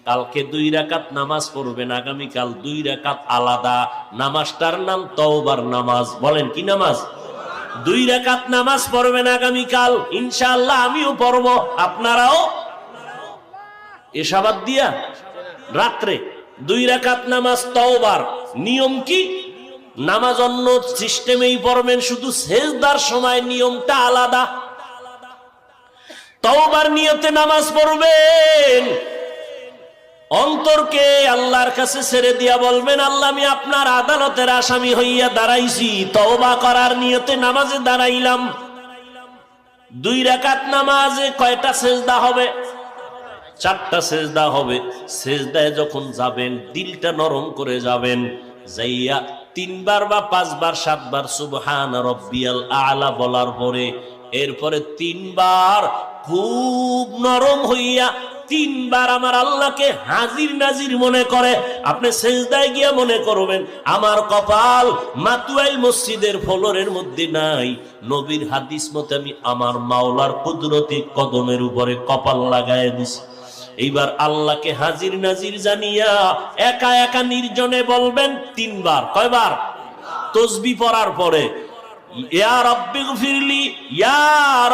কালকে 2 রাকাত নামাজ পড়বেন, আগামীকাল 2 রাকাত আলাদা। নামাজটার নাম তওবার নামাজ। বলেন কি নামাজ? 2 রাকাত নামাজ পড়বেন আগামীকাল, ইনশাআল্লাহ আমিও পড়ব, আপনারাও। এশাবাদ দিয়া রাত্রে 2 রাকাত নামাজ তওবার। নিয়ম কি? নামাজ অন্য সিস্টেমেই পড়বেন, শুধু সেজদার সময় নিয়মটা আলাদা। তওবার নিয়তে নামাজ পড়বেন, অন্তরকে আল্লাহর কাছে ছেড়ে দিয়া বলবেন, আল্লাহ আমি আপনার আদালতের আসামি হইয়া দাঁড়াইছি, তওবা করার নিয়তে নামাজে দাঁড়াইলাম। 2 রাকাত নামাজে কয়টা সেজদা হবে? 4টা সেজদা হবে। সেজদায় যখন যাবেন দিলটা নরম করে যাবেন, যাইয়া 3 বার বা 5 বার 7 বার সুবহান রাব্বিয়াল আ'লা বলার পরে এরপরে 3 বার খুব নরম হইয়া 3 বার আমার আল্লাহকে হাজির নাজির মনে করে আপনি সেজদায় গিয়া মনে করবেন, আমার কপাল মাতুয়াইল মসজিদের ফ্লোরের মধ্যে নাই, নবীর হাদিস মতে আমি আমার মাওলার কুদরতি কদমের উপরে কপাল লাগায় দিছি। এইবার আল্লাহকে হাজির নাজির জানিয়া একা একা নির্জনে বলবেন 3 বার। কয়বার? তাসবিহ পড়ার পরে ইয়া রাব্বি গফিরলি, ইয়া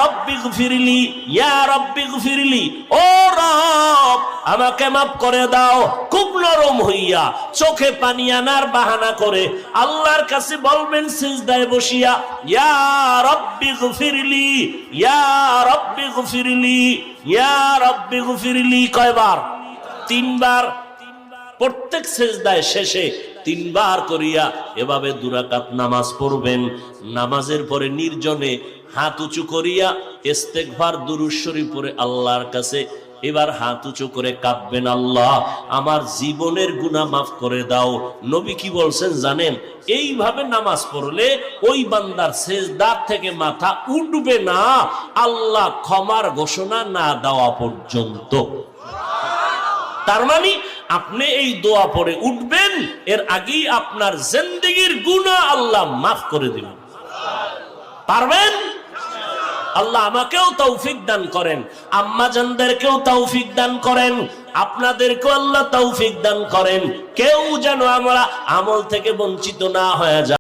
রাব্বি গফিরলি, ইয়া রাব্বি গফিরলি, ও রব আমাকে মাফ করে দাও। খুব নরম হইয়া চোখে পানি আনার বাহানা করে আল্লাহর কাছে বলবেন সিজদায় বসিয়া, ইয়া রাব্বি গফিরলি, ইয়া রাব্বি গফিরলি, ইয়া রাব্বি গফিরলি। কয়বার? 3 বার। প্রত্যেক সিজদায় শেষে 3 বার করিয়া এভাবে 2 রাকাত নামাজ পড়বেন। নামাজের পরে নির্জনে হাত উঁচু করিয়া ইস্তেগফার দুরূদ শরীফ পড়ে আল্লাহর কাছে এবার হাত উঁচু করে কাঁদবেন, আল্লাহ আমার জীবনের গুনাহ মাফ করে দাও। নবী কি বলছেন জানেন? এইভাবে নামাজ পড়লে ওই বান্দার সিজদা থেকে মাথা উঠবে না আল্লাহ ক্ষমার ঘোষণা না দেওয়া পর্যন্ত। তার মানে আপনি এই দোয়া পড়ে উঠবেন, এর আগেই আপনার জিন্দেগীর গুনাহ আল্লাহ মাফ করে দিবেন। পারবেন? আল্লাহ আমাকেও তৌফিক দান করেন, আম্মা জানদেরকেও তৌফিক দান করেন, আপনাদেরকেও আল্লাহ তৌফিক দান করেন। কেউ যেন আমরা আমল থেকে বঞ্চিত না হয়ে যায়।